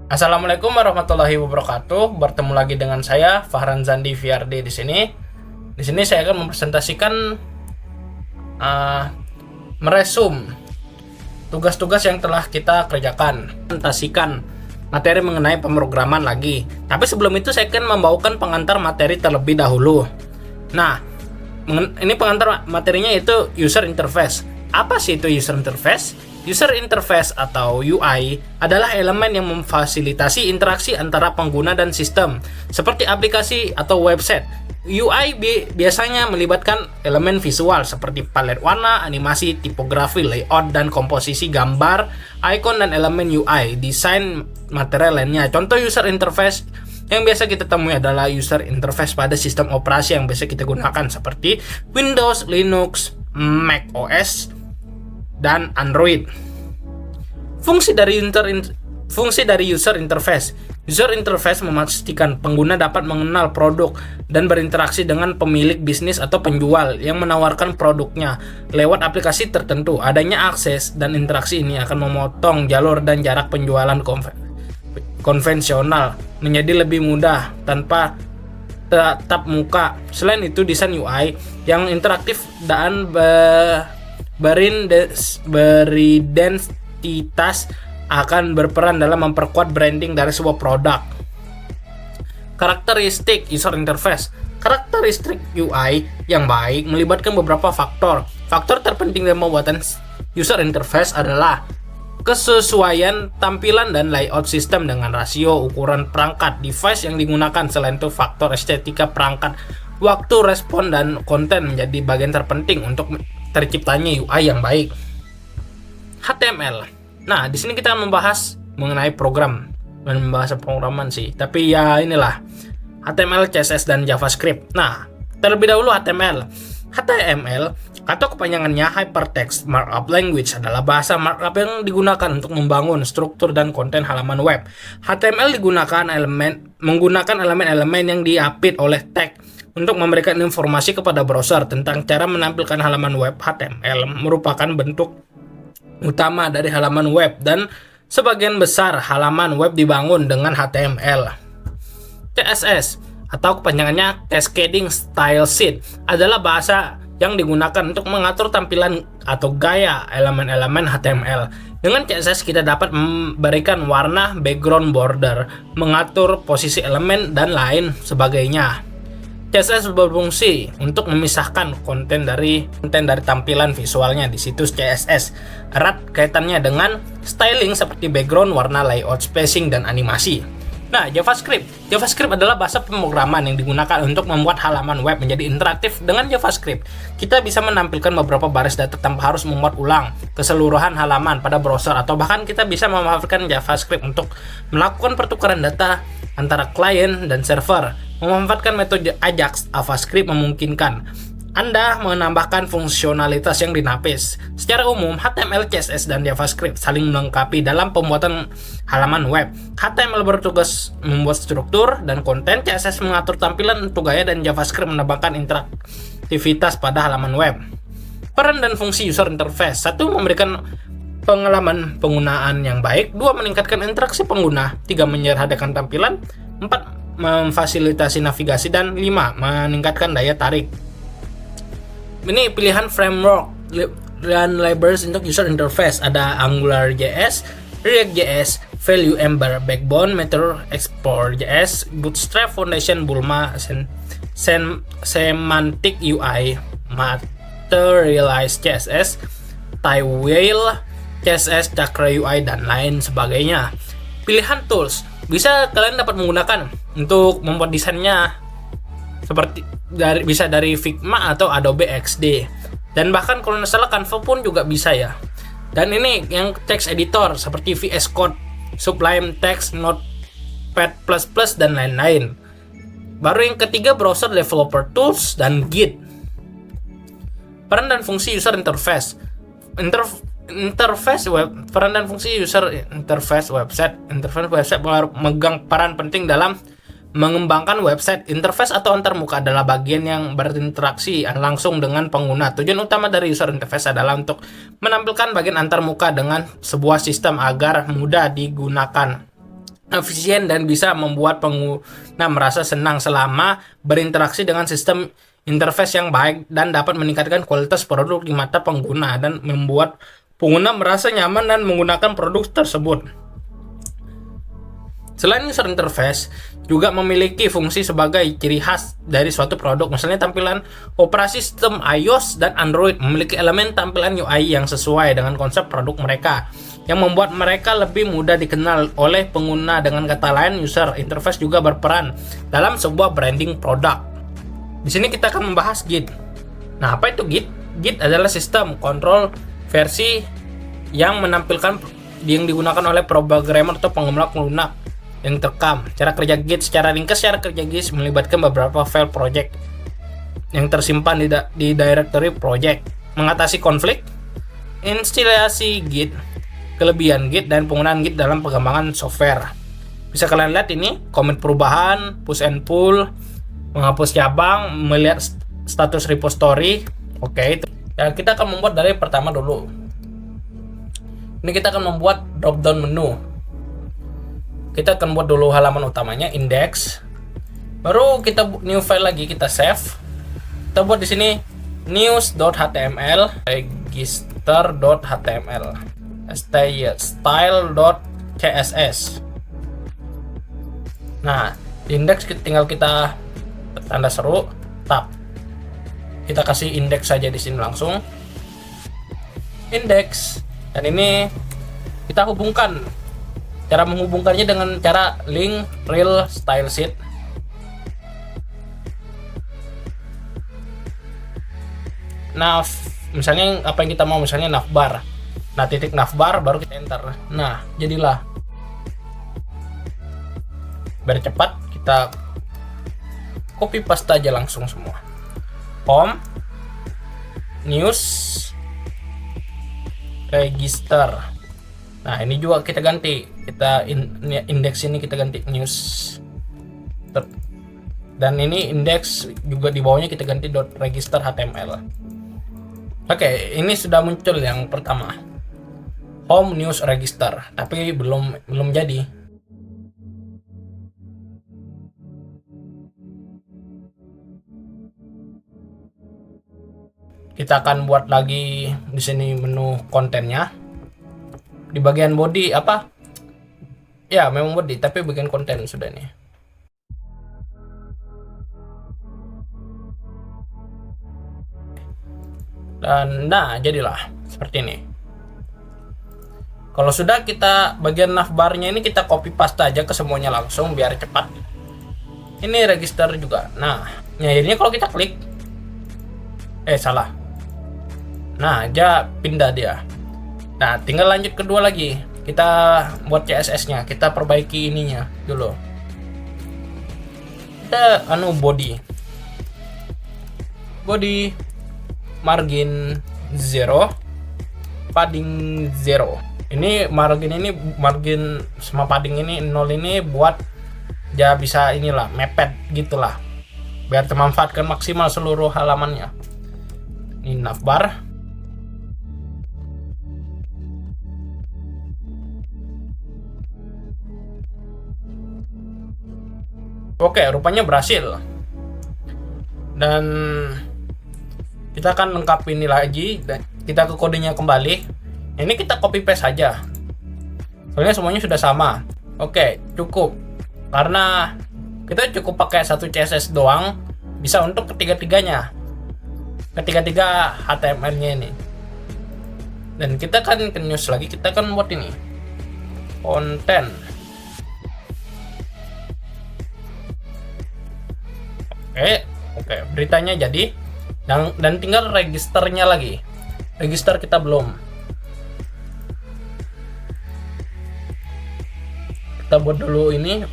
Assalamualaikum warahmatullahi wabarakatuh. Bertemu lagi dengan saya Fahran Zandi VRD di sini. Di sini saya akan mempresentasikan meresum tugas-tugas yang telah kita kerjakan. Presentasikan materi mengenai pemrograman lagi. Tapi sebelum itu saya akan membawakan pengantar materi terlebih dahulu. Nah, ini pengantar materinya itu user interface. Apa sih itu user interface? User interface atau UI adalah elemen yang memfasilitasi interaksi antara pengguna dan sistem, seperti aplikasi atau website. UI biasanya melibatkan elemen visual seperti palet warna, animasi, tipografi, layout, dan komposisi gambar, icon, dan elemen UI, desain material lainnya. Contoh user interface yang biasa kita temui adalah user interface pada sistem operasi yang biasa kita gunakan seperti Windows, Linux, Mac OS, dan Android. Fungsi dari user interface. User interface memastikan pengguna dapat mengenal produk dan berinteraksi dengan pemilik bisnis atau penjual yang menawarkan produknya lewat aplikasi tertentu. Adanya akses dan interaksi ini akan memotong jalur dan jarak penjualan konvensional menjadi lebih mudah tanpa tatap muka. Selain itu, desain UI yang interaktif dan beridentitas akan berperan dalam memperkuat branding dari sebuah produk. Karakteristik user interface. Karakteristik UI yang baik melibatkan beberapa faktor. Faktor terpenting dalam pembuatan user interface adalah kesesuaian tampilan dan layout sistem dengan rasio, ukuran perangkat, device yang digunakan. Selain itu, faktor estetika perangkat, waktu respon, dan konten menjadi bagian terpenting untuk terciptanya UI yang baik. HTML. Nah, di sini kita membahas mengenai program, membahas pemrograman sih. Tapi ya inilah HTML, CSS, dan JavaScript. Nah, terlebih dahulu HTML. HTML atau kepanjangannya Hypertext Markup Language adalah bahasa markup yang digunakan untuk membangun struktur dan konten halaman web. HTML menggunakan elemen-elemen yang diapit oleh tag untuk memberikan informasi kepada browser tentang cara menampilkan halaman web. HTML merupakan bentuk utama dari halaman web dan sebagian besar halaman web dibangun dengan HTML. CSS atau kepanjangannya Cascading Style Sheet adalah bahasa yang digunakan untuk mengatur tampilan atau gaya elemen-elemen HTML. Dengan CSS kita dapat memberikan warna, background, border, mengatur posisi elemen, dan lain sebagainya. CSS berfungsi untuk memisahkan konten dari tampilan visualnya di situs CSS. Erat kaitannya dengan styling seperti background, warna, layout, spacing, dan animasi. Nah, JavaScript adalah bahasa pemrograman yang digunakan untuk membuat halaman web menjadi interaktif. Dengan JavaScript, kita bisa menampilkan beberapa baris data tanpa harus membuat ulang keseluruhan halaman pada browser, atau bahkan kita bisa memanfaatkan JavaScript untuk melakukan pertukaran data antara klien dan server. Memanfaatkan metode AJAX, JavaScript memungkinkan Anda menambahkan fungsionalitas yang dinapis. Secara umum, HTML, CSS, dan JavaScript saling melengkapi dalam pembuatan halaman web. HTML bertugas membuat struktur dan konten, CSS mengatur tampilan untuk gaya, dan JavaScript menambahkan interaktivitas pada halaman web. Peran dan fungsi user interface. 1. Memberikan pengalaman penggunaan yang baik. 2. Meningkatkan interaksi pengguna. 3. Menyederhanakan tampilan. 4. Memfasilitasi navigasi. Dan 5. Meningkatkan daya tarik. Ini pilihan framework dan libraries untuk user interface. Ada AngularJS, React.js, Value Ember, Backbone, Meteor, Export.js, Bootstrap, Foundation, Bulma, Semantic UI, Materialize CSS, Tailwheel CSS, Chakra UI, dan lain sebagainya. Pilihan tools bisa kalian dapat menggunakan untuk membuat desainnya bisa dari Figma atau Adobe XD, dan bahkan kalau nggak salah Canva pun juga bisa ya. Dan ini yang text editor seperti VS Code, Sublime Text, Notepad++, dan lain-lain. Baru yang ketiga, browser developer tools dan Git. Peran dan fungsi user interface. Peran dan fungsi user interface website. Interface website memegang peran penting dalam Mengembangkan website, interface atau antarmuka adalah bagian yang berinteraksi langsung dengan pengguna. Tujuan utama dari user interface adalah untuk menampilkan bagian antarmuka dengan sebuah sistem agar mudah digunakan, efisien, dan bisa membuat pengguna merasa senang selama berinteraksi dengan sistem interface yang baik, dan dapat meningkatkan kualitas produk di mata pengguna dan membuat pengguna merasa nyaman dan menggunakan produk tersebut. Selain user interface, juga memiliki fungsi sebagai ciri khas dari suatu produk. Misalnya tampilan operasi sistem iOS dan Android memiliki elemen tampilan UI yang sesuai dengan konsep produk mereka, yang membuat mereka lebih mudah dikenal oleh pengguna. Dengan kata lain, user interface juga berperan dalam sebuah branding produk. Di sini kita akan membahas Git. Nah, apa itu Git? Git adalah sistem kontrol versi yang menampilkan yang digunakan oleh programmer atau pengembang lunak yang terekam. Cara kerja Git secara ringkas, cara kerja Git melibatkan beberapa file project yang tersimpan di directory project, mengatasi konflik, instalasi Git, kelebihan Git, dan penggunaan Git dalam pengembangan software. Bisa kalian lihat ini, commit perubahan, push and pull, menghapus cabang, melihat status repository. Oke, itu. Dan kita akan membuat dari pertama dulu. Ini kita akan membuat drop down menu. Kita akan buat dulu halaman utamanya, index. Baru kita new file lagi, kita save. Kita buat di sini news.html, register.html, style.css. Nah, di index tinggal kita tanda seru, tab. Kita kasih index saja di sini langsung. Index. Dan ini kita hubungkan. Cara menghubungkannya dengan cara link rel style sheet. Nav, misalnya apa yang kita mau, misalnya navbar. Nah, titik navbar, baru kita enter. Nah, jadilah. Biar cepat, kita copy paste aja langsung semua. Home, news, register. Nah, ini juga kita ganti. Kita indeks ini kita ganti news. Dan ini indeks juga di bawahnya kita ganti .register html. Oke, ini sudah muncul yang pertama. Home news register, tapi belum jadi. Kita akan buat lagi di sini menu kontennya. Di bagian body apa? Ya, memang body, tapi bagian konten sudah nih. Dan nah, jadilah seperti ini. Kalau sudah, kita bagian navbarnya ini kita copy paste aja ke semuanya langsung biar cepat. Ini register juga. Nah, akhirnya kalau kita klik, salah. Nah, aja pindah dia. Nah, tinggal lanjut kedua lagi. Kita buat CSS-nya, kita perbaiki ininya dulu. Kita body. Body margin 0, padding 0. Ini margin sama padding ini 0 ini buat ya bisa inilah mepet gitulah. Biar termanfaatkan maksimal seluruh halamannya. Ini navbar. Oke, rupanya berhasil. Dan kita akan lengkapi ini lagi. Dan kita ke kodenya kembali. Ini kita copy paste saja. Soalnya semuanya sudah sama. Oke, cukup. Karena kita cukup pakai satu CSS doang, bisa untuk ketiga-tiganya. Ketiga-tiga HTML-nya ini. Dan kita kan ke news lagi, kita kan buat ini. Konten. Oke, beritanya jadi. Dan tinggal registernya lagi. Register kita belum. Kita buat dulu ini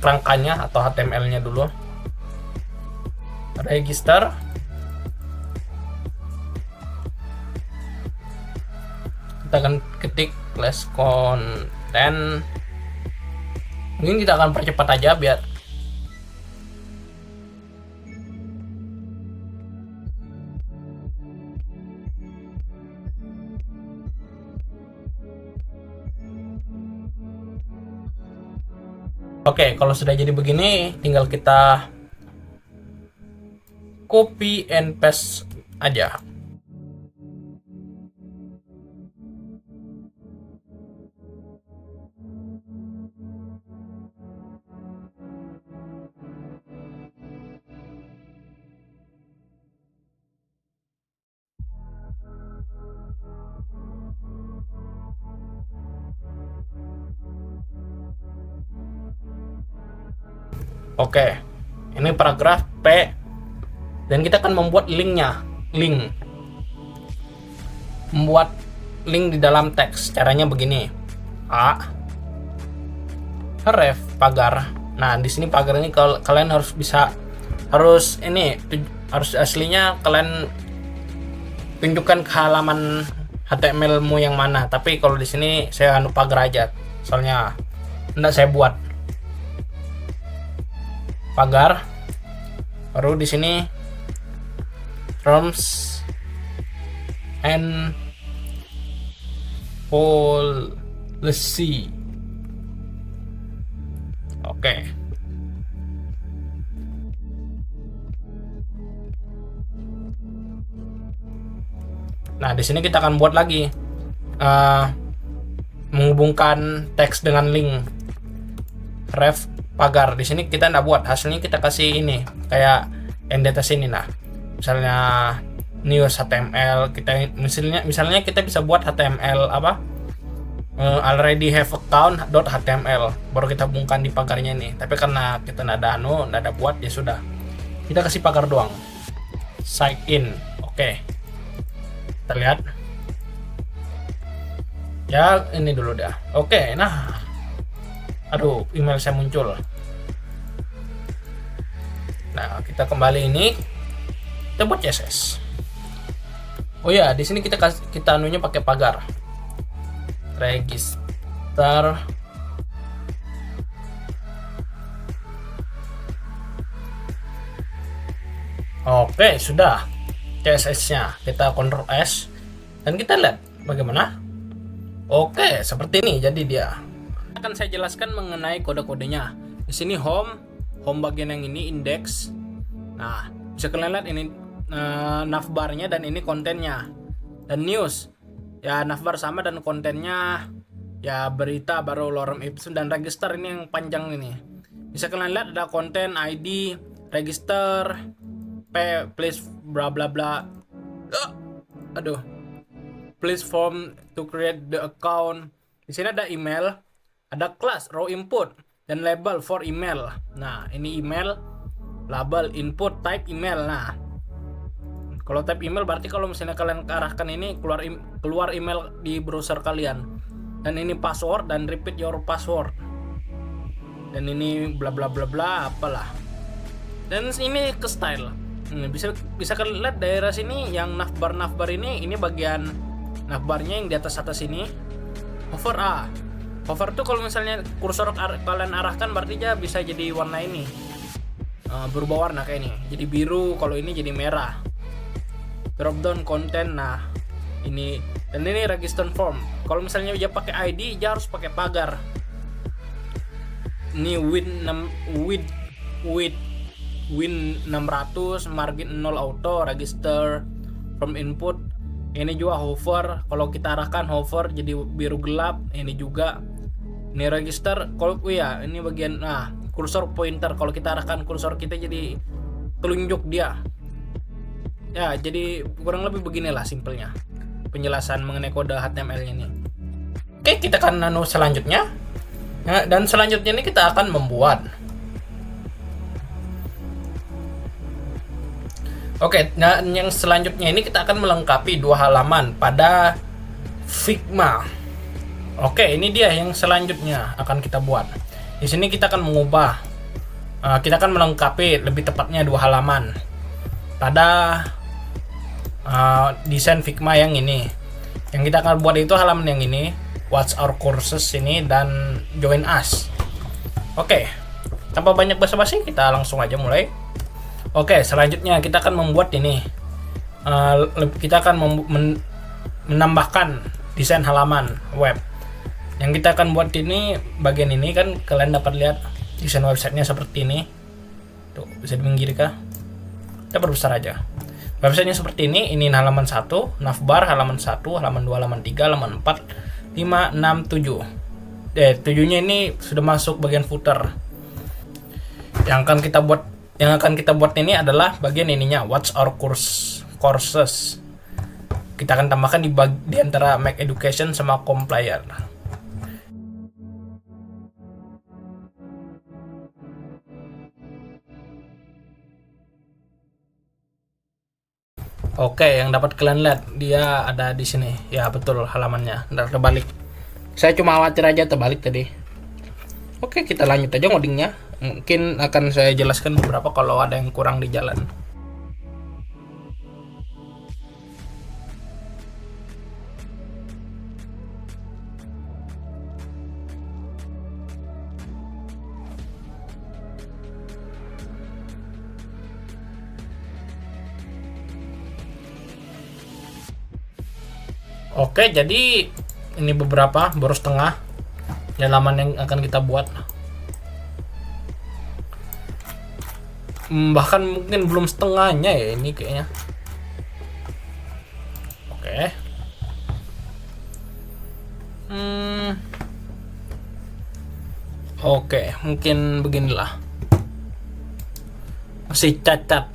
kerangkanya atau HTML-nya dulu. Register. Kita akan ketik class content. Mungkin kita akan percepat aja biar Oke, kalau sudah jadi begini, tinggal kita copy and paste aja. Oke, ini paragraf P, dan kita akan membuat linknya. Membuat link di dalam teks. Caranya begini. A, ref pagar. Nah, di sini pagar ini kalian harus aslinya kalian tunjukkan ke halaman HTML-mu yang mana. Tapi kalau di sini saya pagar aja, soalnya enggak saya buat pagar. Baru di sini terms and policy. Oke. Nah, di sini kita akan buat lagi menghubungkan teks dengan link. Ref pagar. Di sini kita nggak buat, hasilnya kita kasih ini kayak entitas ini. Nah, misalnya news HTML, kita misalnya kita bisa buat HTML apa, already have account.html, baru kita hubungkan di pagarnya ini. Tapi karena kita nggak ada buat, ya sudah, kita kasih pagar doang. Sign in. Oke, kita lihat ya, ini dulu dah. Oke, nah, aduh, email saya muncul. Nah, kita kembali ini, kita buat CSS. Oh ya, di sini kita anunya pakai pagar. Register. Oke, sudah. CSS-nya kita Ctrl S dan kita lihat bagaimana. Oke, seperti ini jadi dia. Akan saya jelaskan mengenai kode-kodenya. Di sini home bagian yang ini index. Nah, bisa kalian lihat ini navbarnya dan ini kontennya. Dan news, ya navbar sama dan kontennya ya berita baru lorem ipsum, dan register ini yang panjang ini. Bisa kalian lihat ada konten, ID, register, please bla bla bla. Aduh. Please form to create the account. Di sini ada email, ada class, row input, dan label for email. Nah, ini email, label, input, type email. Nah, kalau type email berarti kalau misalnya kalian arahkan ini keluar email di browser kalian. Dan ini password dan repeat your password. Dan ini bla bla bla bla apalah. Dan ini ke style. Bisa kalian lihat daerah sini yang navbar ini bagian navbarnya yang di atas ini. Hover tuh kalau misalnya kursor kalian arahkan berarti dia bisa jadi warna ini, berubah warna kayak ini, jadi biru, kalau ini jadi merah. Drop down content, nah ini, dan ini register form. Kalau misalnya dia pakai ID, dia harus pakai pagar. Ini win 600, margin 0 auto, register from input. Ini juga hover, kalau kita arahkan hover jadi biru gelap. Ini juga, ini register, kalau ini bagian, nah kursor pointer, kalau kita arahkan kursor kita jadi telunjuk dia. Ya, jadi kurang lebih beginilah simpelnya penjelasan mengenai kode HTML ini. Oke, kita akan selanjutnya. Nah, dan selanjutnya ini kita akan membuat. Oke, nah yang selanjutnya ini kita akan melengkapi 2 halaman pada Figma. Oke, ini dia yang selanjutnya akan kita buat. Di sini kita akan mengubah, kita akan melengkapi lebih tepatnya 2 halaman pada desain Figma yang ini. Yang kita akan buat itu halaman yang ini, Watch Our Courses ini, dan Join Us. Oke, tanpa banyak basa-basi kita langsung aja mulai. Oke, selanjutnya kita akan membuat ini. Kita akan menambahkan desain halaman web. Yang kita akan buat ini bagian ini kan kalian dapat lihat Desain websitenya seperti ini. Tuh, bisa diminggir kah? Kita perbesar aja. Websitenya seperti ini halaman 1, navbar halaman 1, halaman 2, halaman 3, halaman 4, 5, 6, 7. 7-nya ini sudah masuk bagian footer. Yang akan kita buat ini adalah bagian ininya, what's our courses. Kita akan tambahkan di antara Mac Education sama Complier. Oke, yang dapat kalian lihat dia ada di sini. Ya betul, halamannya. Ntar terbalik. Saya cuma khawatir aja terbalik tadi. Oke, kita lanjut aja ngodingnya. Mungkin akan saya jelaskan beberapa kalau ada yang kurang di jalan. Oke, jadi ini beberapa baru setengah halaman yang akan kita buat. Bahkan mungkin belum setengahnya ya ini kayaknya. Oke. Oke, mungkin beginilah. Masih cacat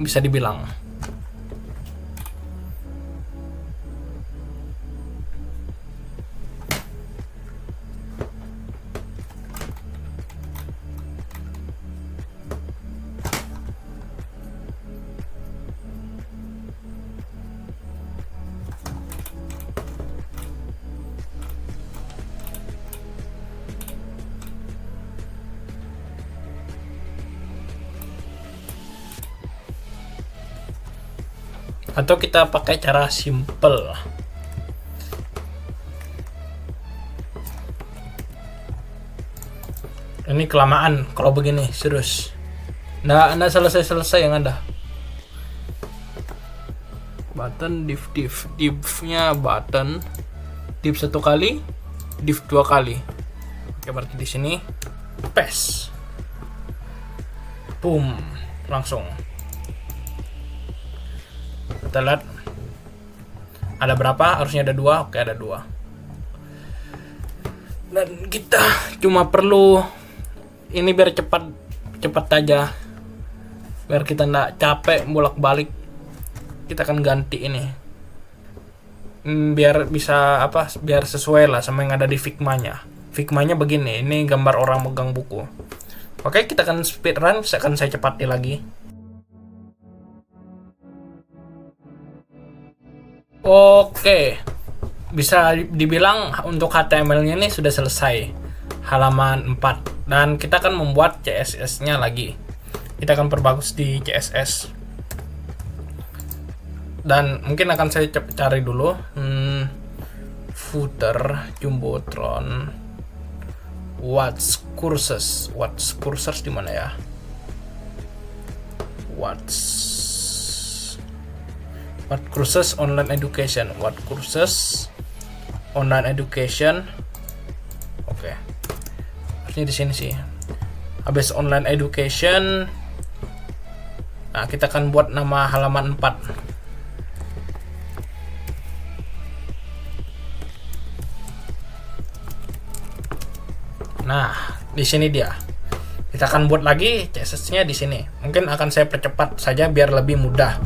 bisa dibilang. Atau kita pakai cara simple. Ini kelamaan kalau begini, serius. Nggak selesai yang ada. Button div-nya button, div 1 kali, div 2 kali. Oke, berarti di sini paste. Boom, langsung. Kita lihat ada berapa, harusnya ada 2. Oke, ada 2. Dan kita cuma perlu ini biar cepat aja, biar kita nggak capek bolak-balik. Kita akan ganti ini biar bisa biar sesuai lah sama yang ada di Figma-nya. Figma-nya begini, ini gambar orang megang buku. Oke, kita akan speedrun, akan saya cepati lagi. Oke, bisa dibilang untuk HTML-nya ini sudah selesai, halaman 4. Dan kita akan membuat CSS-nya lagi. Kita akan perbagus di CSS. Dan mungkin akan saya cari dulu footer, jumbotron, what's courses di mana ya? What courses online education, what courses online education. Oke, harusnya di sini sih. Habis online education, nah kita akan buat nama halaman 4. Nah, di sini dia. Kita akan buat lagi CSS-nya di sini. Mungkin akan saya percepat saja biar lebih mudah.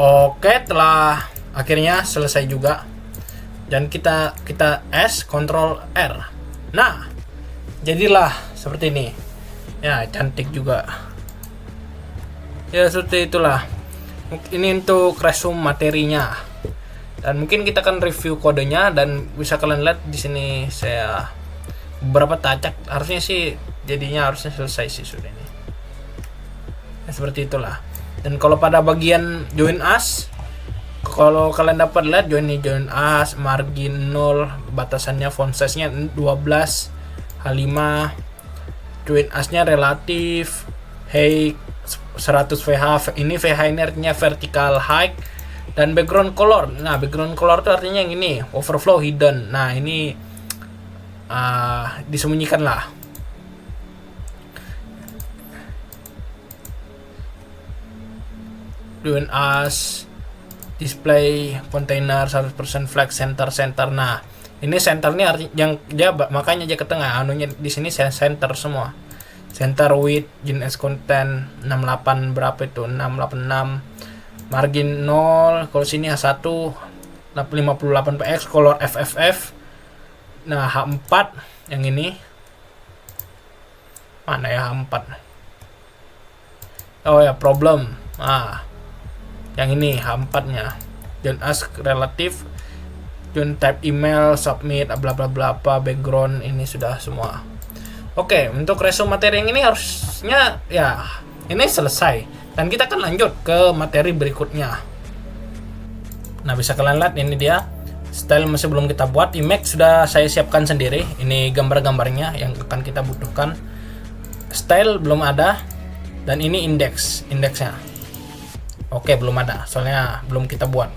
Oke, telah akhirnya selesai juga. Dan kita S Ctrl R. Nah, jadilah seperti ini. Ya, cantik juga. Ya, seperti itulah. Ini untuk resume materinya. Dan mungkin kita akan review kodenya, dan bisa kalian lihat di sini saya beberapa tacak. Harusnya sih jadinya harusnya selesai sih sudah ini. Ya, seperti itulah. Dan kalau pada bagian join as, kalau kalian dapat lihat join as, margin 0, batasannya font size-nya 12, H5, join as-nya relatif, height 100 VH, ini VH ini artinya vertical height, dan background color. Nah, background color itu artinya yang ini, overflow hidden. Nah, ini disembunyikan lah. Join as, display container 100% flag center. Nah, ini centernya yang dia makanya aja ke tengah, anunya di sini center semua. Center width, jenis content 68 berapa itu? 686. Margin 0, kalau sini H1 58 px, color FFF. Nah, H4 yang ini. Mana ya H4? Oh ya, problem. Yang ini H4-nya. Join as relatif, join type email, submit, bla bla bla, background ini sudah semua. Oke, untuk resume materi yang ini harusnya ya ini selesai, dan kita akan lanjut ke materi berikutnya. Nah, bisa kalian lihat ini dia. Style masih belum kita buat, image sudah saya siapkan sendiri. Ini gambar-gambarnya yang akan kita butuhkan. Style belum ada, dan ini indeksnya. Oke, belum ada, soalnya belum kita buat.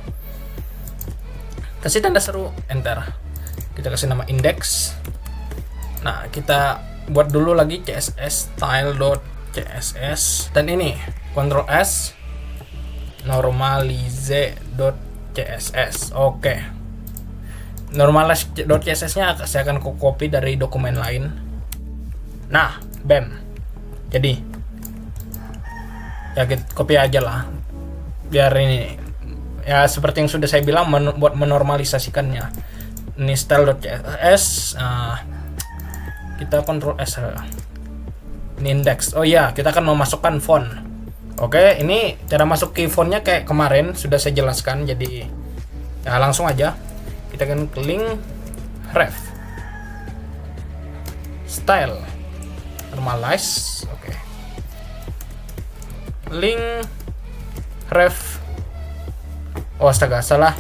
Kasih tanda seru, enter. Kita kasih nama index. Nah, kita buat dulu lagi CSS style.css, dan ini Ctrl S normalize.css. Oke. Normalize.css-nya saya akan copy dari dokumen lain. Nah, bam. Jadi ya kita copy aja lah. Biar ini ya seperti yang sudah saya bilang, buat menormalisasikannya. Ini style.css, kita Ctrl S. Ini index. Oh iya, kita akan memasukkan font. Oke, ini cara masuk ke fontnya kayak kemarin sudah saya jelaskan. Jadi ya langsung aja kita akan klik ref style normalize. Oke, link ref. Oh astaga, salah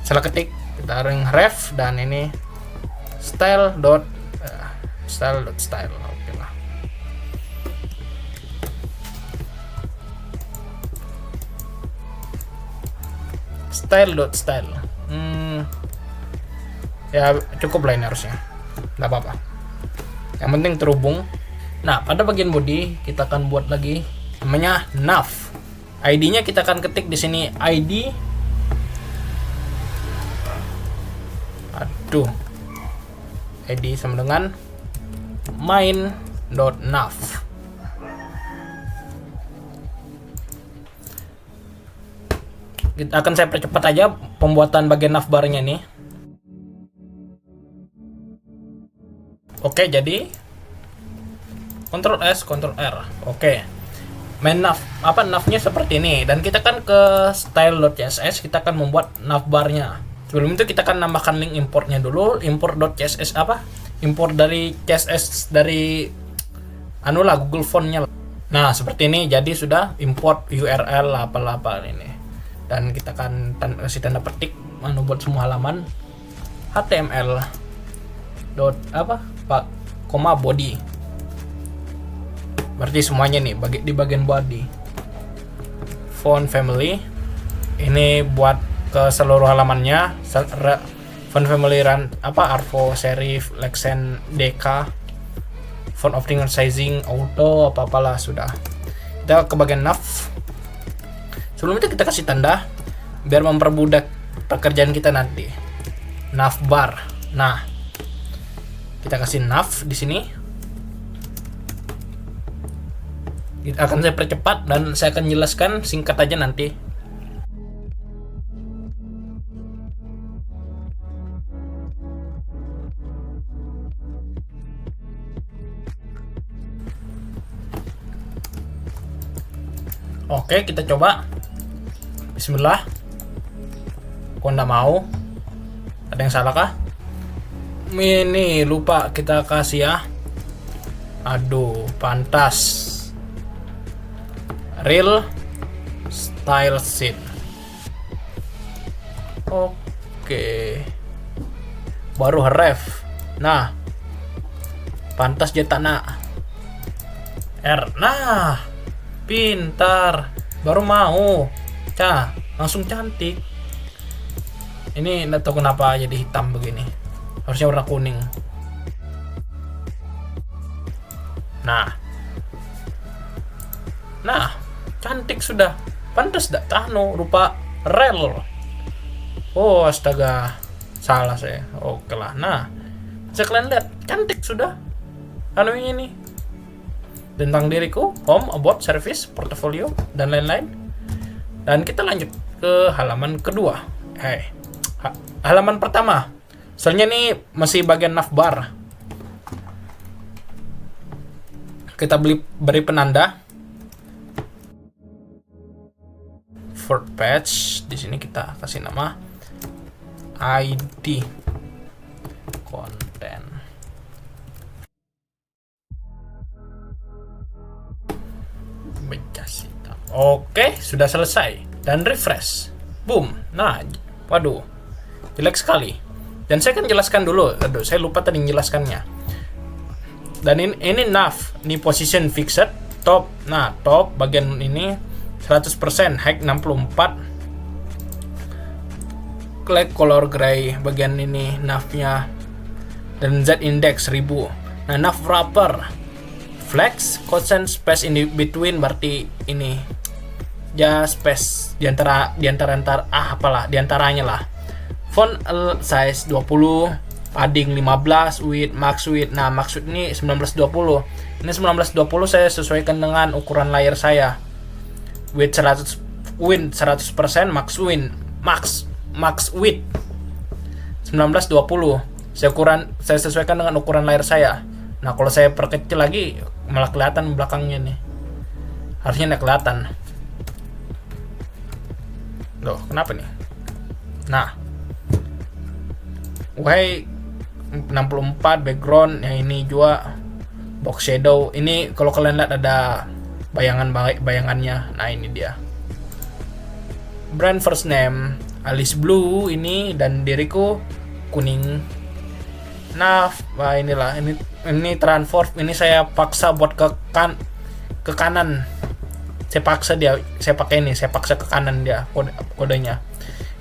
ketik. Kita ring ref, dan ini style. Oke lah. Style. Ya cukup lah ini harusnya, nggak apa-apa, yang penting terhubung. Nah, pada bagian body kita akan buat lagi namanya nav. ID-nya kita akan ketik di sini, ID sama dengan main.nav. Kita akan saya percepat aja pembuatan bagian navbarnya nih. Oke, jadi Ctrl S, Ctrl R. Oke. Main navnya seperti ini, dan kita kan ke style.css, kita akan membuat navbarnya. Sebelum itu kita akan nambahkan link importnya dulu. Import.css import dari CSS dari Google Font-nya. Nah, seperti ini. Jadi sudah import URL apa ini. Dan kita akan kasih tanda petik buat semua halaman HTML body. Berarti semuanya nih di bagian body. Font family ini buat ke seluruh halamannya. Font family Arvo, serif, Lexen, DK, font optimal sizing, auto, apalah sudah. Kita ke bagian nav. Sebelum itu kita kasih tanda biar mempermudah pekerjaan kita nanti. Navbar. Nah, kita kasih nav di sini. Akan saya percepat dan saya akan jelaskan singkat aja nanti. Oke, kita coba. Bismillah. Kok nggak mau? Ada yang salah kah? Ini lupa kita kasih ya. Aduh, pantas. Real style sheet. Oke. Baru ref. Nah. Pantas cetak nak. R. Nah. Pintar. Baru mau. Cah, langsung cantik. Ini nggak tahu kenapa jadi hitam begini. Harusnya warna kuning. Nah, cantik sudah. Pantas dak Tano rupa rel. Oh, astaga. Salah saya. Oke lah. Nah, bisa kalian lihat cantik sudah. Anu ini. Tentang diriku, home, about, service, portfolio, dan lain-lain. Dan kita lanjut ke halaman kedua. Halaman pertama. Soalnya ini masih bagian navbar. Kita beri penanda. For page, di sini kita kasih nama ID konten. Becas hitam. Oke, sudah selesai dan refresh. Boom. Nah, waduh, jelek sekali. Dan saya akan jelaskan dulu. Aduh, saya lupa tadi menjelaskannya. Dan ini nav, ini position fixed, top. Nah, top bagian ini 100%, height 64. Black color gray bagian ini navnya. Dan Z index 1000. Nah, nav wrapper. Flex, constant space in between berarti ini. Ya space di antaranya lah. Font size 20, padding 15, width, max width. Nah, max width ini 1920. Ini 1920 saya sesuaikan dengan ukuran layar saya. Width 100%, max width 1920. Saya sesuaikan dengan ukuran layar saya. Nah, kalau saya perkecil lagi malah kelihatan belakangnya nih. Harusnya nggak kelihatan. Loh, kenapa nih? Nah, Y64 background yang ini juga box shadow. Ini kalau kalian lihat ada bayangannya. Nah, ini dia. Brand first name Alice Blue ini dan diriku kuning. Nah, inilah ini transform ini saya paksa buat ke kanan. Saya paksa ke kanan dia kodenya.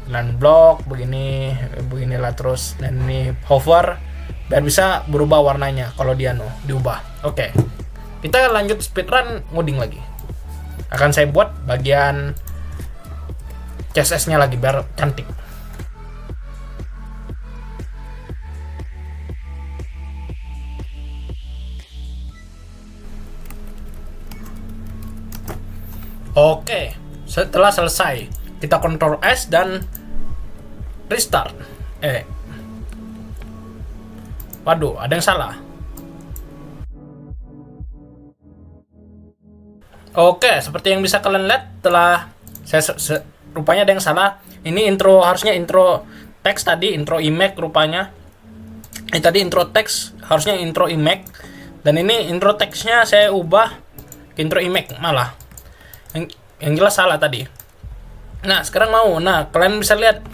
Dan blok beginilah terus, dan ini hover biar bisa berubah warnanya kalau dia diubah. Oke. Kita lanjut speedrun ngoding lagi. Akan saya buat bagian CSS-nya lagi biar cantik. Oke, setelah selesai, kita Ctrl S dan restart. Waduh, ada yang salah. Oke, seperti yang bisa kalian lihat, telah rupanya ada yang salah. Ini harusnya intro teks tadi, intro image rupanya. Tadi intro teks, harusnya intro image. Dan ini intro teksnya saya ubah ke intro image malah. Yang jelas salah tadi. Nah, sekarang kalian bisa lihat.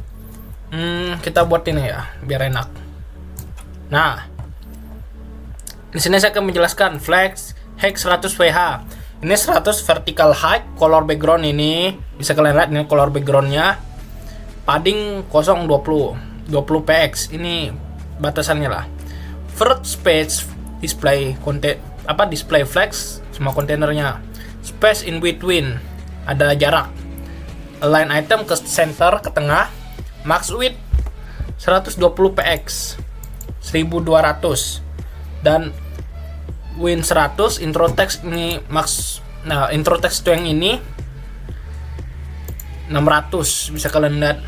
Kita buat ini ya, biar enak. Nah, di sini saya akan menjelaskan flex height 100 VH. Ini 100 vertical height, color background ini bisa kalian lihat ini color backgroundnya. Padding 020 px ini batasannya lah. First page display display flex semua kontainernya. Space in between ada jarak. Align item ke center ke tengah. Max width 120 px 1200 dan win 100. Intro text ini max. Nah, intro text yang ini 600 bisa kalian lihat.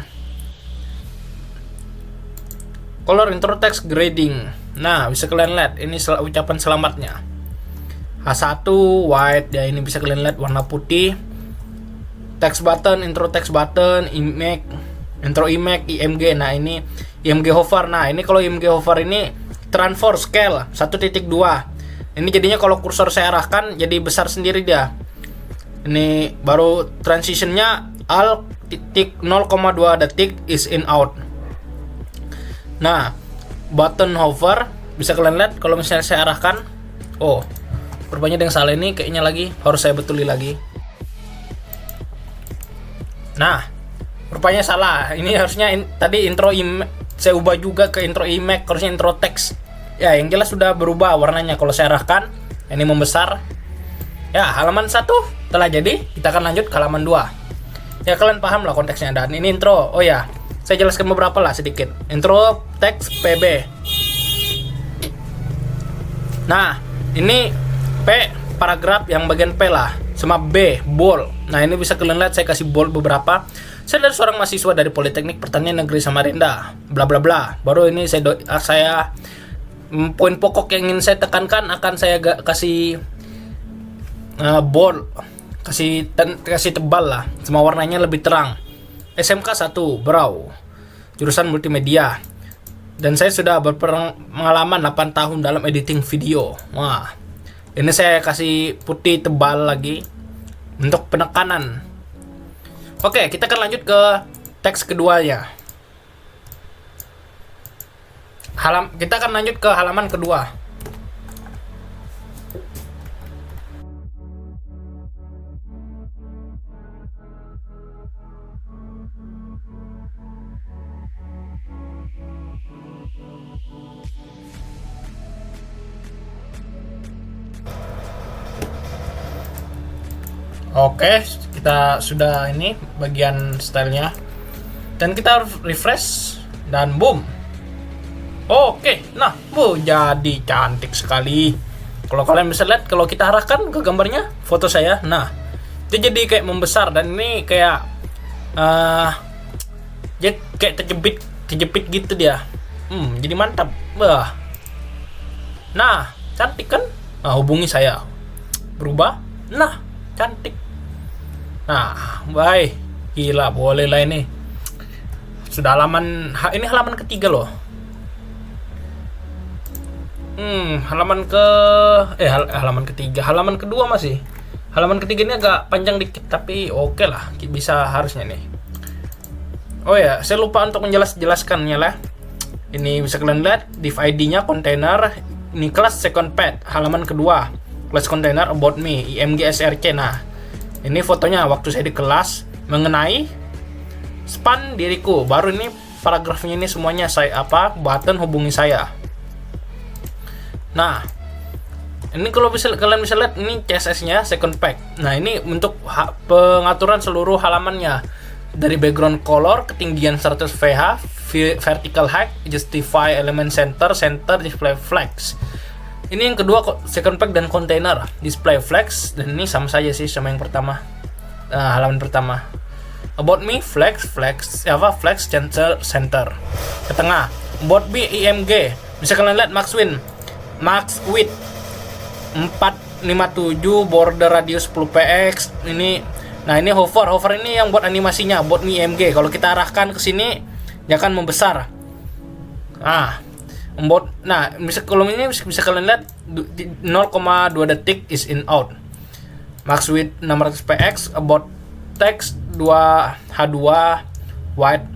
Color intro text grading. Nah, bisa kalian lihat ini ucapan selamatnya. H1 white ya, ini bisa kalian lihat warna putih. text button, intro text button, image, intro image, IMG. Nah ini IMG hover. Nah ini kalau IMG hover ini transfer scale 1.2. Ini jadinya kalau kursor saya arahkan jadi besar sendiri dia. Ini baru transitionnya al titik 0,2 detik is in out. Nah button hover bisa kalian lihat kalau misalnya saya arahkan. Oh rupanya ada yang salah ini kayaknya lagi, harus saya betuli lagi. Nah rupanya salah, ini harusnya tadi intro saya ubah juga ke intro image, harusnya intro text. Ya yang jelas sudah berubah warnanya kalau saya arahkan. Ini membesar. Ya halaman 1 telah jadi, kita akan lanjut ke halaman 2. Ya kalian paham lah konteksnya. Dan ini intro, oh ya saya jelaskan beberapa lah sedikit. Intro text PB. Nah ini P paragraf yang bagian P lah, sama B bold. Nah ini bisa kalian lihat saya kasih bold beberapa. Saya dari seorang mahasiswa dari Politeknik Pertanian Negeri Samarinda, bla bla bla. Baru ini saya poin pokok yang ingin saya tekankan akan saya kasih bold, kasih tebal lah, semua warnanya lebih terang. SMK 1 Brau, jurusan multimedia. Dan saya sudah berpengalaman 8 tahun dalam editing video. Wah. Ini saya kasih putih tebal lagi untuk penekanan. Oke, kita akan lanjut ke teks keduanya. Kita akan lanjut ke halaman kedua. Oke, kita sudah ini bagian stylenya. Dan kita refresh dan boom. Oke, nah, jadi cantik sekali. Kalau kalian bisa lihat, kalau kita arahkan ke gambarnya, foto saya, nah, itu jadi kayak membesar dan ini kayak kayak terjepit gitu dia. Jadi mantap. Wah. Nah, cantik kan? Nah, hubungi saya. Berubah. Nah, cantik. Nah, baik. Gila, boleh lah ini. Sudah ini halaman ketiga loh. Halaman ketiga. Halaman kedua masih. Halaman ketiga ini agak panjang dikit, tapi oke lah, bisa harusnya nih. Oh ya, saya lupa untuk jelaskannya lah. Ini bisa kalian lihat div ID-nya container. Ini kelas second pad, halaman kedua. Kelas container about me, IMG SRC. Nah, ini fotonya waktu saya di kelas mengenai span diriku. Baru ini paragrafnya ini semuanya button hubungi saya. Nah, ini kalau kalian bisa lihat ini CSS-nya second pack. Nah, ini untuk pengaturan seluruh halamannya. Dari background color, ketinggian 100 VH, vertical height, justify element center, display flags. Ini yang kedua second pack dan container, display flags, dan ini sama saja sih sama yang pertama. Halaman pertama. About me flags center. Ke tengah. About me IMG. Bisa kalian lihat max width 457, border radius 10 px. Nah ini hover ini yang buat animasinya, buat me IMG. Kalau kita arahkan ke sini, dia akan membesar. Kalau ini bisa kalian lihat 0,2 detik is in out. Max width 600 px, about text 2h2 wide.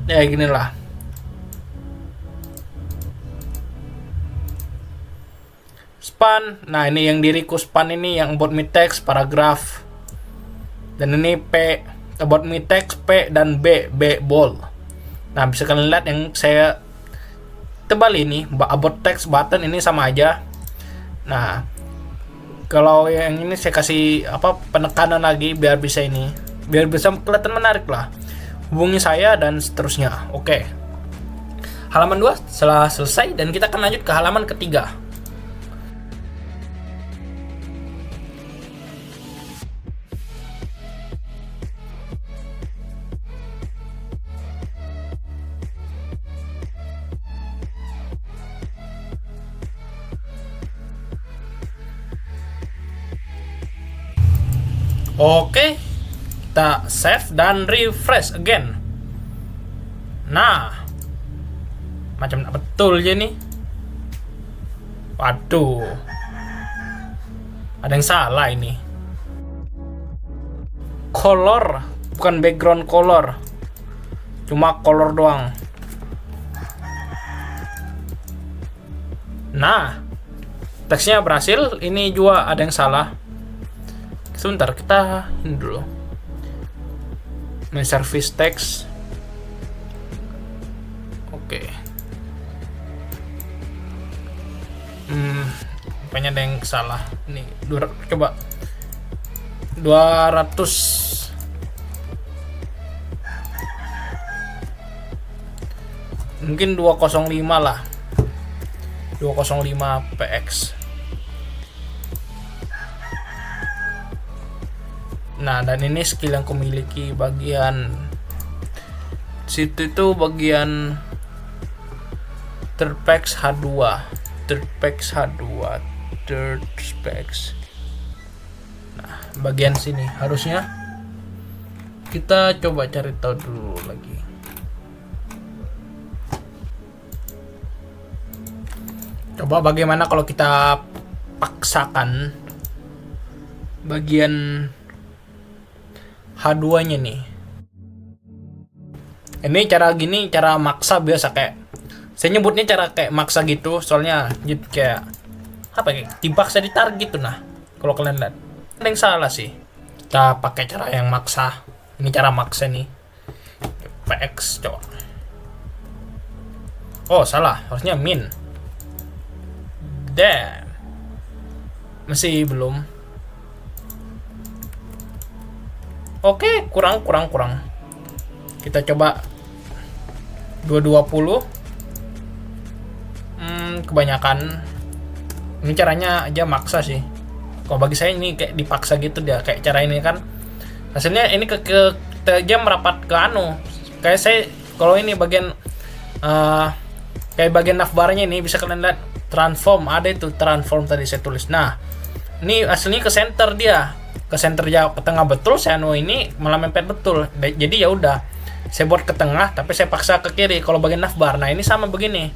Ya gini lah. Span. Nah, ini yang diriku span ini yang about me text paragraph. Dan ini P about me text P dan B bold. Nah, bisa kalian lihat yang saya tebal ini about text button ini sama aja. Nah, kalau yang ini saya kasih penekanan lagi biar bisa kelihatan menarik lah. Hubungi saya dan seterusnya. Oke. Halaman 2 setelah selesai dan kita akan lanjut ke halaman ketiga. Oke, Kita save dan refresh again. Nah, macam betul ya nih. Waduh, ada yang salah ini. Color, bukan background color, cuma color doang. Nah, teksnya berhasil. Ini juga ada yang salah. Sebentar, kita ini dulu. Service text. Oke. Rupanya ada yang salah. Nih, coba 200. Mungkin 205 lah. 205 px. Nah, dan ini skill yang kumiliki bagian situ itu bagian third specs H2. Nah, bagian sini harusnya kita coba cari tahu dulu lagi. Coba bagaimana kalau kita paksakan bagian H2-nya nih. Ini cara maksa biasa, kayak saya nyebutnya cara kayak maksa gitu, soalnya kayak apa ya, dipaksa ditarik gitu. Nah, kalau kalian lihat ada yang salah sih. Kita pakai cara yang maksa. Ini cara maksa nih. PX coba. Oh, salah, harusnya min. Damn. Masih belum. Oke, kurang. Kita coba 220. Kebanyakan. Ini caranya aja maksa sih. Kalau bagi saya ini kayak dipaksa gitu dia. Kayak cara ini kan. Hasilnya ini dia merapat ke anu. Kayak saya kalau ini bagian kayak bagian navbarnya ini bisa kalian lihat transform, ada itu transform tadi saya tulis. Nah, ini aslinya ke center dia. Ke center jauh, ke tengah betul, saya ini malah mepet betul. Jadi ya udah, saya buat ke tengah tapi saya paksa ke kiri kalau bagian navbar. Nah, ini sama begini.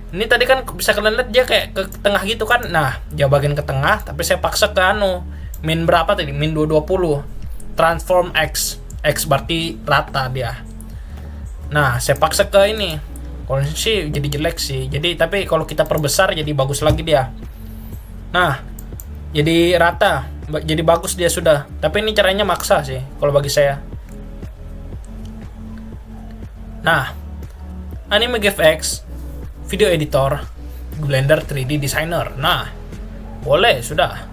Ini tadi kan bisa kalian lihat dia kayak ke tengah gitu kan. Nah, dia bagian ke tengah tapi saya paksa ke anu. Min berapa tadi? Min 220. Transform X. X berarti rata dia. Nah, saya paksa ke ini. Kalau sih jadi jelek sih. Jadi tapi kalau kita perbesar jadi bagus lagi dia. Nah, jadi rata, jadi bagus dia sudah. Tapi ini caranya maksa sih kalau bagi saya. Nah, Anime GFX, video editor, Blender 3D designer. Nah, boleh sudah.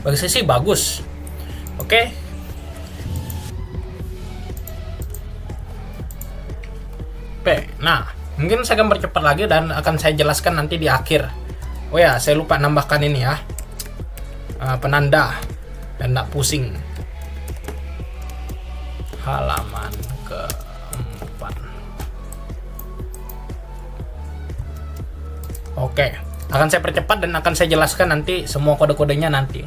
Bagi saya sih bagus. Oke. Nah, mungkin saya akan percepat lagi dan akan saya jelaskan nanti di akhir. Oh ya, saya lupa nambahkan ini ya. Penanda dan tak pusing. Halaman keempat. Oke, akan saya percepat dan akan saya jelaskan nanti semua kode-kodenya nanti.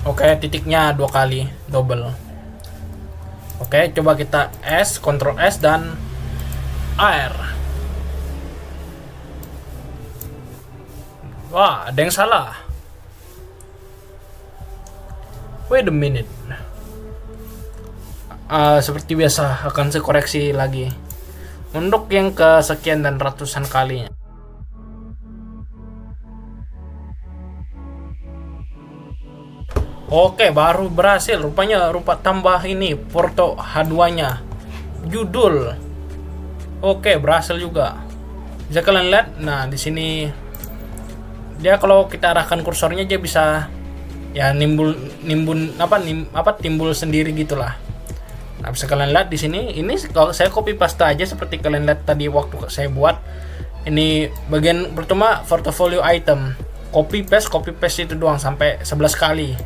Oke, titiknya 2 kali double. Oke, coba kita S, Ctrl S dan R. Wah, ada yang salah. Wait a minute. Seperti biasa akan saya koreksi lagi. Untuk yang kesekian dan ratusan kalinya. Oke, baru berhasil. Rupanya tambah ini porto H2-nya. Judul. Oke, berhasil juga. Bisa kalian lihat. Nah, di sini dia kalau kita arahkan kursornya dia bisa ya timbul sendiri gitulah. Nah, bisa kalian lihat di sini. Ini kalau saya copy paste aja seperti kalian lihat tadi waktu saya buat. Ini bagian pertama portfolio item. Copy paste itu doang sampai 11 kali.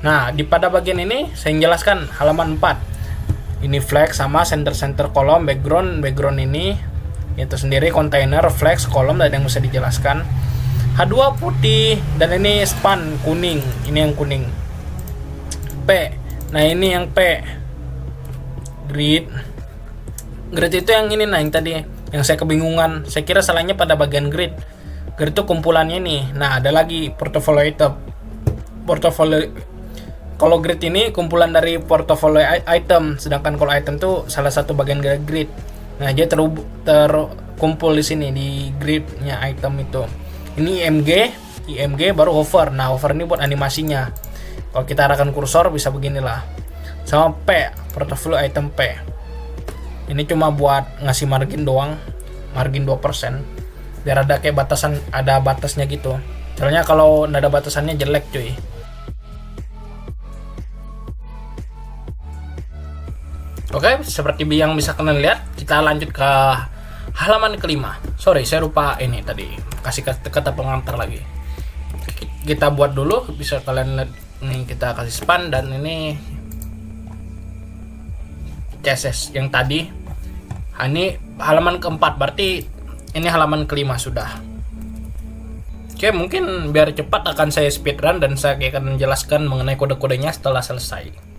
Nah, pada bagian ini saya jelaskan halaman 4. Ini flag sama center kolom, background ini itu sendiri, container, flex, kolom, dan yang bisa dijelaskan. H2 putih, dan ini span kuning, ini yang kuning. P, nah ini yang P. Grid itu yang ini, nah yang tadi yang saya kebingungan, saya kira salahnya pada bagian grid itu kumpulannya nih. Nah, ada lagi portfolio item. Kalau grid ini kumpulan dari portfolio item, sedangkan kalau item tuh salah satu bagian grid. Nah, dia terkumpul di sini di gridnya item itu. Ini IMG baru hover. Nah, hover ini buat animasinya. Kalau kita arahkan kursor bisa beginilah. Sama P, portfolio item P. Ini cuma buat ngasih margin doang, margin 2%. Biar ada kayak batasan, ada batasnya gitu. Soalnya kalau nggak ada batasannya jelek cuy. Oke, seperti yang bisa kalian lihat, kita lanjut ke halaman kelima. Sorry, saya lupa ini tadi kasih kata pengantar lagi. Kita buat dulu, bisa kalian lihat nih, kita kasih span, dan ini CSS yang tadi. Ini halaman keempat, berarti ini halaman kelima sudah. Oke, mungkin biar cepat akan saya speedrun dan saya akan menjelaskan mengenai kode-kodenya setelah selesai.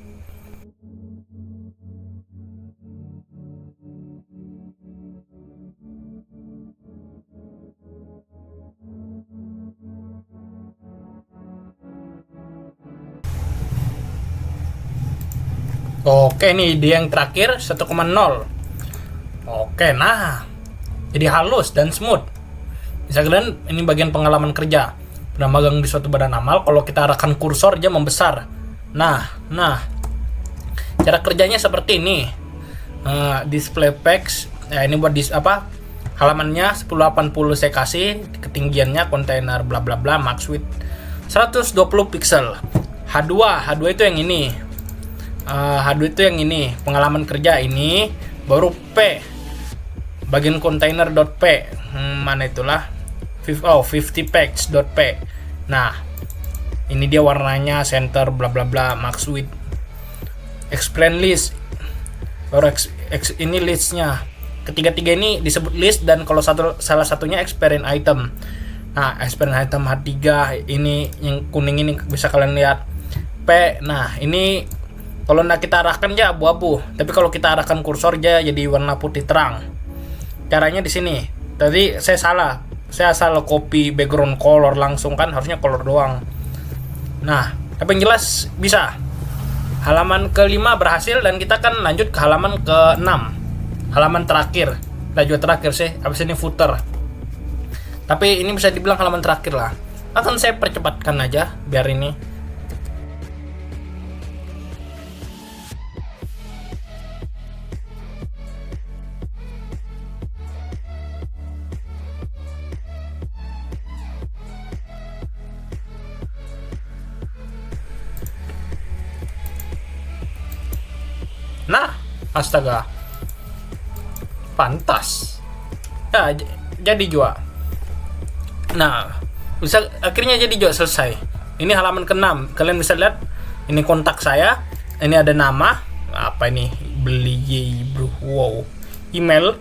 Oke, nih dia yang terakhir 1,0. Oke, nah jadi halus dan smooth. Bisa kalian, ini bagian pengalaman kerja. Pernah magang di suatu badan amal, kalau kita arahkan kursor dia membesar. Nah, cara kerjanya seperti ini. Display page, ya ini buat halamannya 1080 saya kasih, ketinggiannya kontainer bla bla bla, max width 120 pixel. H2 itu yang ini. H2 itu yang ini, pengalaman kerja ini. Baru P, bagian container.p, mana itulah 50 page.p. Nah, ini dia warnanya, center bla bla bla, max width, explain list, baru ini listnya. Ketiga-tiga ini disebut list, dan kalau salah satunya experience item. Nah, experience item H3 ini yang kuning ini bisa kalian lihat. P, nah ini kalau kita arahkan aja abu-abu, tapi kalau kita arahkan kursor aja jadi warna putih terang. Caranya di sini. Tadi saya salah copy background color langsung, kan harusnya color doang. Nah, tapi yang jelas bisa. Halaman kelima berhasil, dan kita kan lanjut ke halaman ke-6. Halaman terakhir. Nah, juga terakhir sih, habis ini footer. Tapi ini bisa dibilang halaman terakhir lah. Akan saya percepatkan aja biar ini. Nah, astaga, pantas. Ya, jadi juga. Nah, bisa akhirnya jadi juga selesai. Ini halaman ke-6. Kalian bisa lihat, ini kontak saya. Ini ada nama. Apa ini? Beli bro. Wow. Email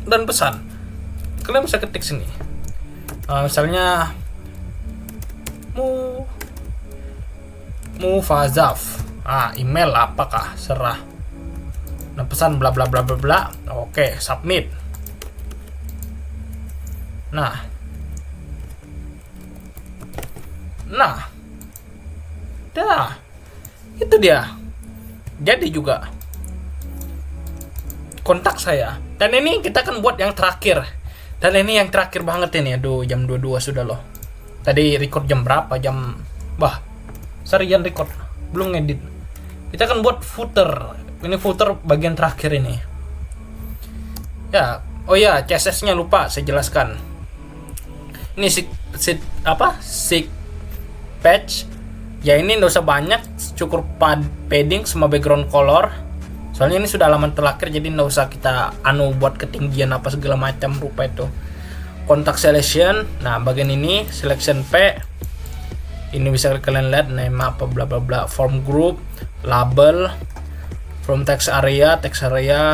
dan pesan. Kalian bisa ketik sini. Misalnya Mufazaf. Email apakah? Serah. Nah, pesan bla bla bla bla bla. Oke, submit. Nah, dah, itu dia. Jadi juga kontak saya. Dan ini kita akan buat yang terakhir. Dan ini yang terakhir banget ini. Aduh, jam 22 sudah loh. Tadi record jam berapa? Seharian record, belum ngedit. Kita akan buat footer. Ini footer bagian terakhir ini. Ya, CSS-nya lupa saya jelaskan. Ini seek page. Ya, ini nggak usah banyak, cukup padding sama background color. Soalnya ini sudah halaman terakhir, jadi nggak usah kita buat ketinggian apa segala macam rupa itu. Kontak selection, nah bagian ini selection P, ini bisa kalian lihat nama apa bla bla bla, form group, label, from text area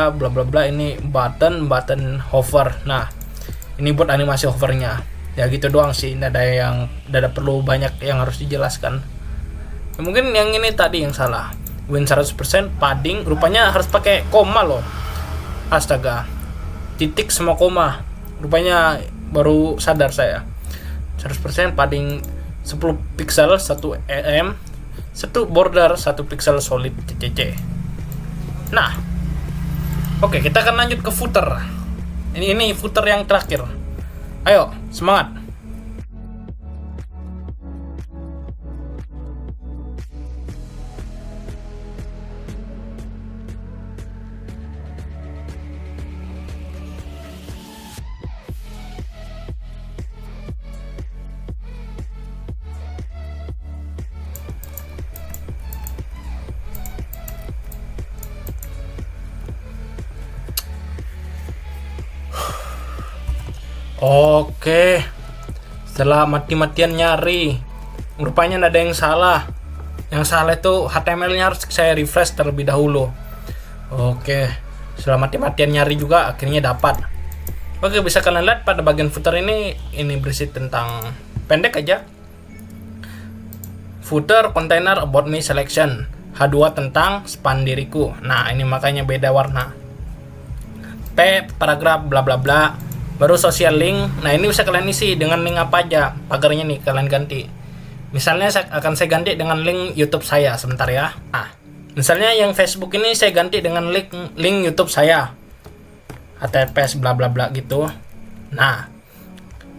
bla bla bla, ini button hover. Nah ini buat animasi hovernya ya, gitu doang sih, nggak ada perlu banyak yang harus dijelaskan. Mungkin yang ini tadi yang salah, win 100% padding, rupanya harus pakai koma loh, astaga, titik sama koma, rupanya baru sadar saya. 100% padding 10 pixel 1 em, 1 border 1 pixel solid CC. Nah oke, kita akan lanjut ke footer. Ini footer yang terakhir. Ayo, semangat. Oke, setelah mati-matian nyari, rupanya nggak ada yang salah. Yang salah itu HTML-nya harus saya refresh terlebih dahulu. Oke, setelah mati-matian nyari juga akhirnya dapat. Oke, bisa kalian lihat pada bagian footer ini berisi tentang pendek aja. Footer container about me selection, H2 tentang span diriku. Nah ini makanya beda warna. P paragraf bla bla bla. Baru social link. Nah ini bisa kalian isi dengan link apa aja. Pagarnya nih kalian ganti. Misalnya akan saya ganti dengan link YouTube saya sebentar ya. Nah, misalnya yang Facebook ini saya ganti dengan link YouTube saya. HTTPS bla bla bla gitu. Nah,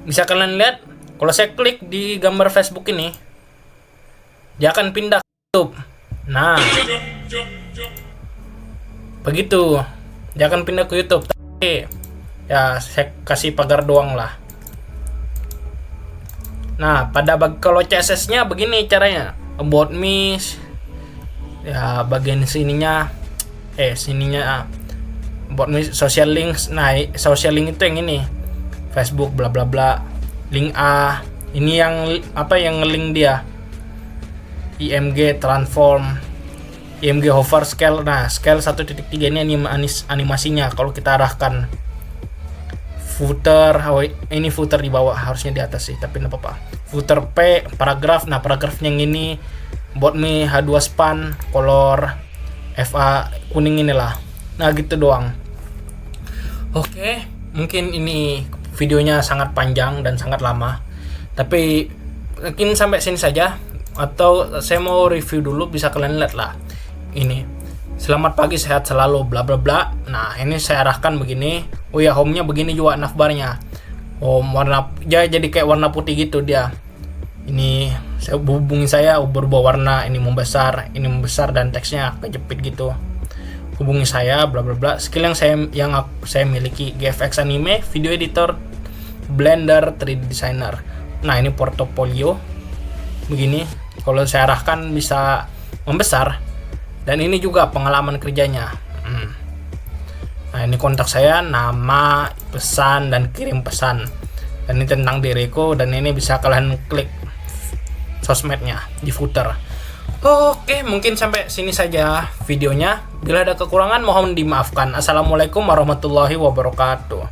bisa kalian lihat kalau saya klik di gambar Facebook ini, dia akan pindah ke YouTube. Nah, begitu. Dia akan pindah ke YouTube. Tapi ya saya kasih pagar doang lah. Nah kalau CSS-nya begini caranya, about me ya bagian sininya about me social links. Nah social link itu yang ini Facebook bla bla bla, link A ini yang yang ngelink dia, IMG transform, IMG hover scale. Nah scale 1.3 ini animasinya kalau kita arahkan. Footer, ini footer di bawah, harusnya di atas sih, tapi enggak apa-apa. Footer P, paragraf. Nah, paragraf yang ini about me H2 span, color FA kuning inilah. Nah, gitu doang. Oke, mungkin ini videonya sangat panjang dan sangat lama. Tapi mungkin sampai sini saja, atau saya mau review dulu, bisa kalian lihat lah. Ini selamat pagi, sehat selalu, bla bla bla. Nah ini saya arahkan begini. Oh ya, home-nya begini juga navbarnya. Home warna jadi kayak warna putih gitu dia. Ini saya hubungi saya berubah warna, ini membesar dan teksnya kejepit gitu. Hubungi saya bla bla bla. Skill yang saya miliki GFX Anime, video editor, Blender, 3D designer. Nah ini portofolio begini. Kalau saya arahkan bisa membesar. Dan ini juga pengalaman kerjanya. Nah ini kontak saya, nama, pesan, dan kirim pesan. Dan ini tentang diriku, dan ini bisa kalian klik sosmednya di footer. Oke, mungkin sampai sini saja videonya. Bila ada kekurangan mohon dimaafkan. Assalamualaikum warahmatullahi wabarakatuh.